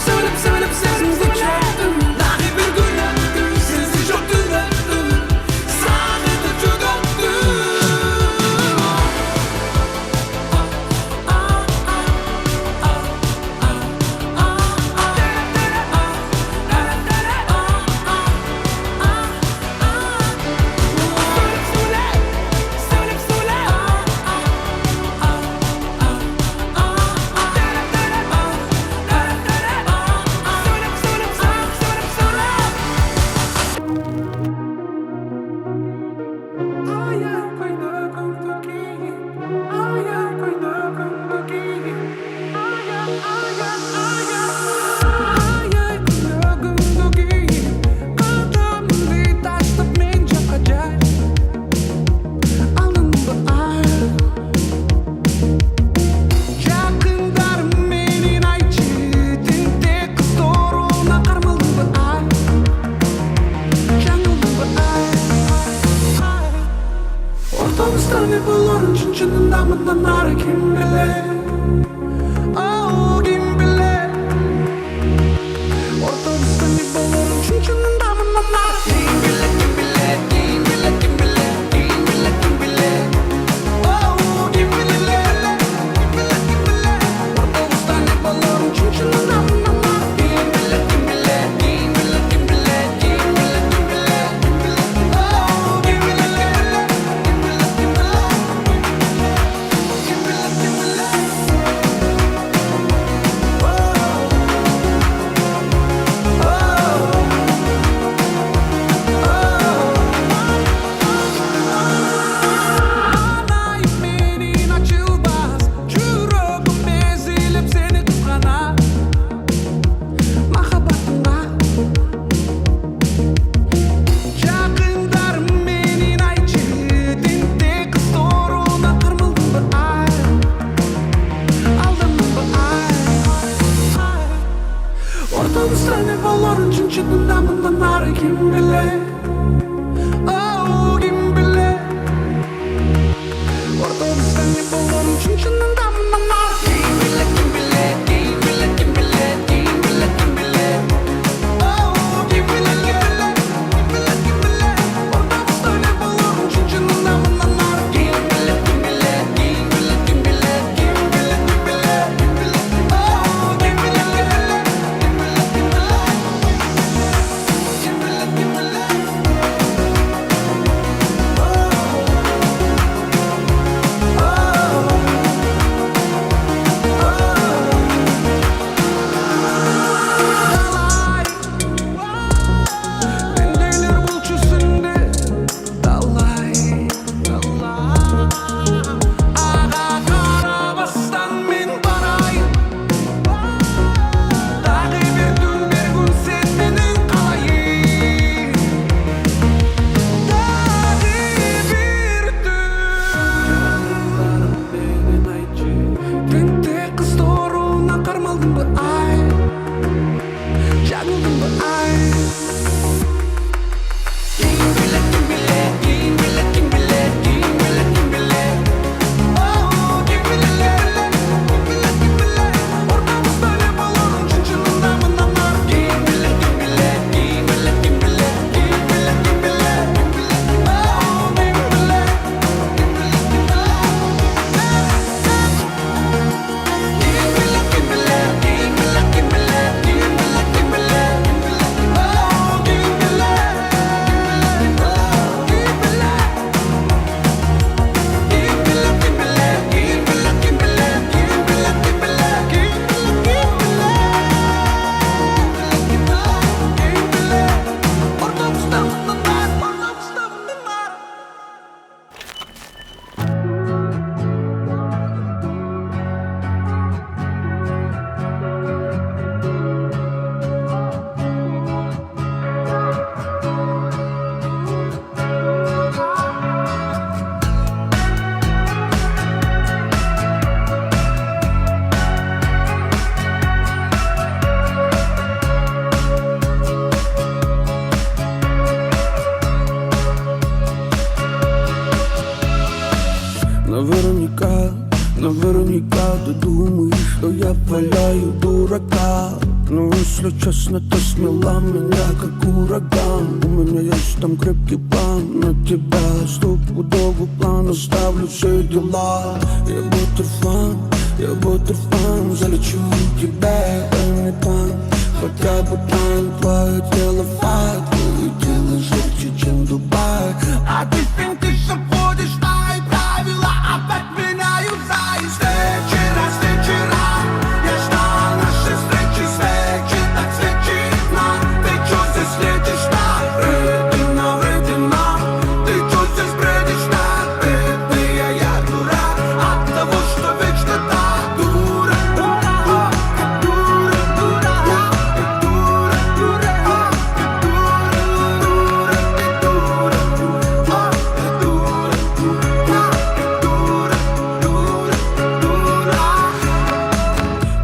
Söylep söylep sezim güçerdi. Dahi bir gün Çinçinin damından nar kim bilir. Oh kim bilir. Ortalıktan ne bulun çinçinin damından nar kim bilir kim bilir. Kim bilir kim bilir. Kim bilir kim bilir. Oh kim bilir kim bilir. Kim bilir kim bilir. Ortalıktan ne bulun çinçinin damından nar kim bilir kim bilir. Kim bilir kim bilir. Kim bilir kim bilir. Kim bilir. Oh kim bilir kim bilir. Kim bilir kim bilir. Kim bilir kim bilir. Наверняка ты думаешь, что я валяю дурака. Но если честно, ты смела меня как ураган. У меня есть там крепкий план на тебя, стопудовый план. Оставлю все дела. Я бутерфан, залечу тебя, дай мне план. Хотя бы там твое тело факт, твое тело жарче, чем Дубай. А ты финты вводишь, мои правила опять меняются. И встречи раз вечера, я ждал нашей встречи, свечи, так свечи нам. Ты чё здесь летишь так? Вредина, ты чё здесь бредишь так? Бедный я дурак от того, что вечно так. Дура, дура, дура, дура, дура, дура,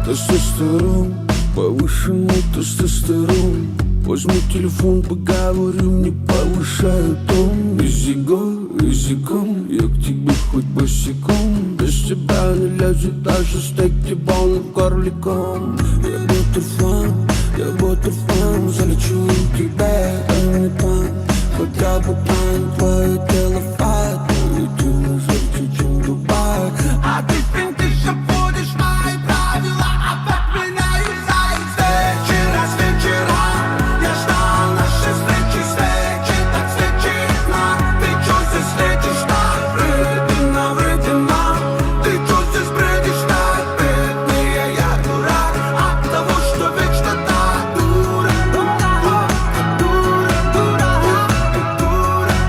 тестостерон, повышенный тестостерон. Возьми телефон, поговорим, не повышай тон. Языком, я к тебе хоть босиком. Без тебя не лезет даже стейк тибоном горликом. Я бутерфан, залечу тебя, дай мне план. Хотя бы план, твое тело факт, твое тело жарче, чем Дубай. А ты финты вводишь, мои правила опять меняются. И встречи раз вечера, я ждал нашей встречи, свечи, так свечи нам. Ты чё здесь летишь так? Вредина, ты чё здесь бредишь так? Бедный я дурак от того, что вечно так. Дура, дура, дура, дура, дура,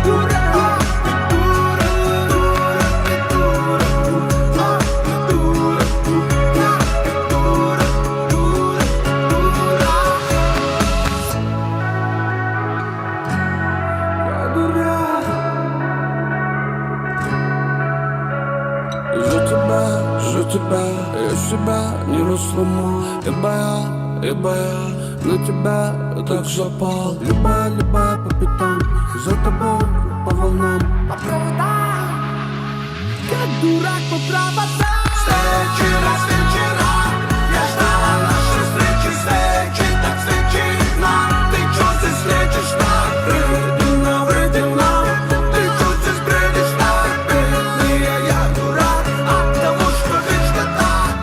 дура, За тебя я себя не рассломал, ибо я на тебя так запал. Любая по пятам, за тобой по волнам, по проводам, как дурак по проводам. Встречи раз вечера, я ждала нашей встречи так встречи нам. Ты чё здесь лечишь так? Вредина, ты чё здесь бредишь так? Бедный я дурак от того, что вечно так.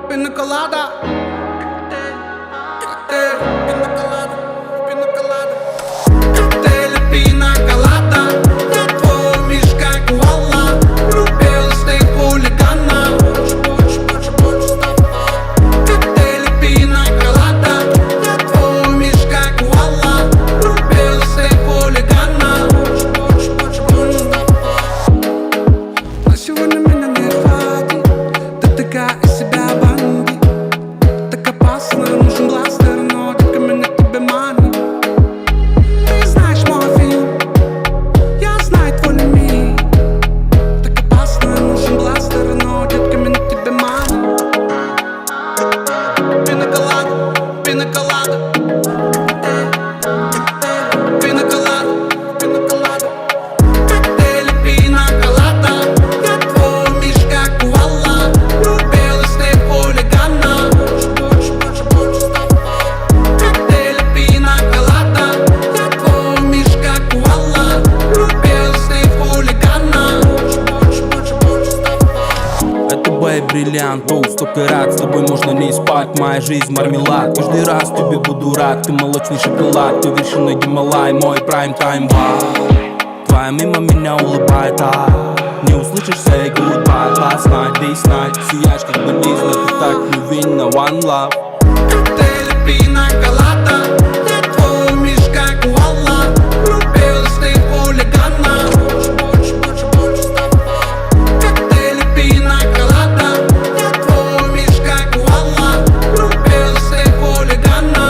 Пина Калада. Пина Калада. Коктейли Пина Калада. Я твой миш как вала. Влюбилась ты хулигана. Больше стопа. Коктейли Пина Калада. Я твой миш как вала. Влюбилась ты хулигана. Больше стопа. На сегодня меня бриллиант. Оу, столько рад, с тобой можно не спать. Моя жизнь мармелад, каждый раз тебе буду рад. Ты молочный шоколад, ты вершина Гималай, мой прайм-тайм вайб. Твоя мимо меня улыбает, не услышишь say goodbye. Last night, this night, сияешь как белизна, ты так невинна, one love. Коктейль, пина калада, я твой миш как вуала. Влюбилась ты в хулигана. Больше с тобой. Коктейль, пина калада, я твой миш как вуала. Влюбилась ты в хулигана.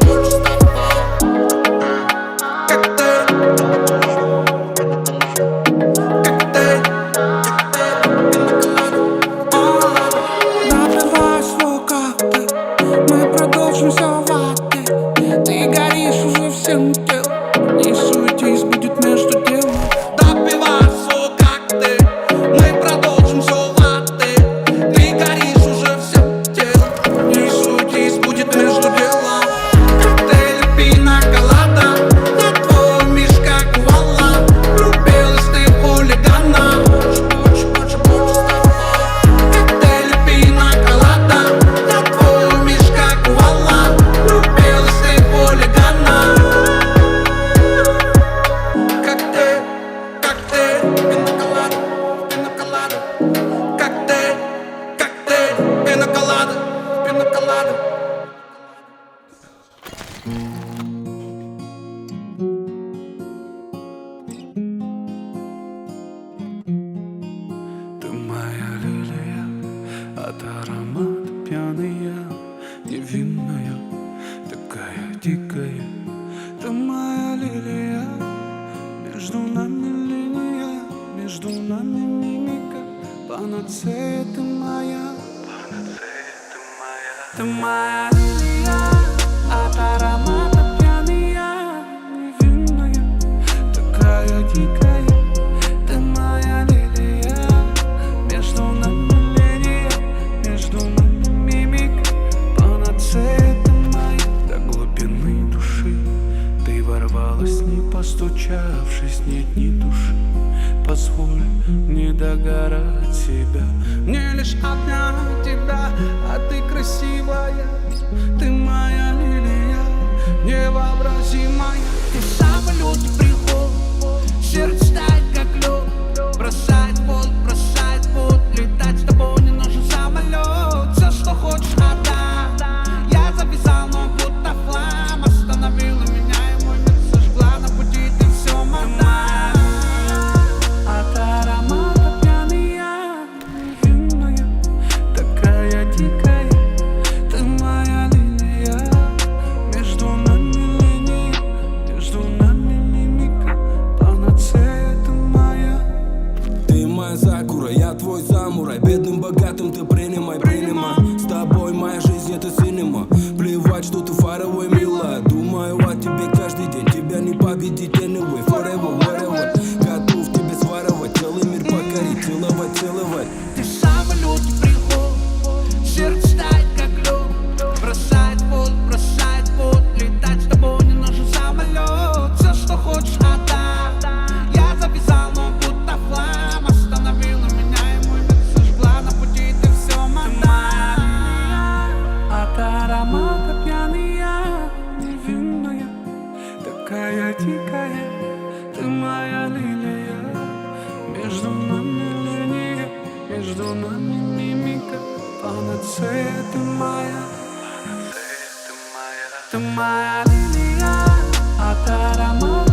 Больше с тобой. Коктейль. Ты горишь уже всем телом, не суетись, будет между делом. Допивай свой коктейль, мы продолжим все латте. Ты горишь уже всем телом, не суетись, будет между делом. Коктейль, пина калада, я твой миш как вуала. Влюбилась ты в хулигана. Больше с тобой. Коктейль, пина калада, я твой миш как вуала. Влюбилась ты в хулигана. Коктейль, коктейль, пина калада, пина калада. Коктейль, коктейль, пина калада, пина калада. Ты моя лилия, от аромата пьяная, невинная, такая дикая. Ты моя лилия, между нами линия, между нами мимика. Панацея ты моя, ты моя лилия, от аромата пьяная, невинная, такая дикая. Ты моя лилия, между нами линия, между нами мимика. Панацея ты моя, до глубины души. Ты ворвалась, не постучавшись, нет ни души. Позволь не догорать себя, мне лишь одна тебя, а ты красивая. Ты моя лилия, невообразимая. Ты самый лютый приход, сердце тает как лед. Бросает пот, летать с тобой не нужен самолет. Все, что хочешь, отдам. Я завязал, но будто флам. Остановила меня и мой мир сожгла. На пути ты все моя. От аромата пьяная, невинная, такая дикая. Ты моя лилия, между нами линия, между нами мимика. Панацея ты моя. Ты моя сакура, я твой самурай. Бедным, богатым ты принимай, принимай. С тобой моя жизнь это синема. Плевать, что ты фаровой, милая. Думаю о тебе каждый день, тебя не победить anyway. Forever, whatever. Готов тебе своровать, целый мир покорить, целовать, целовать. Ты самый лютый приход, сердце тает как лед. Бросает пот, летать с тобой не нужен самолет. Все, что хочешь, отдам. Я завязал, но будто флам. Остановила меня и мой мир сожгла. На пути ты все моя. От аромата пьяная, невинная, такая дикая. Ты моя лилия, между нами линия, между нами мимика. Панацея ты моя, ты моя лилия, от аромата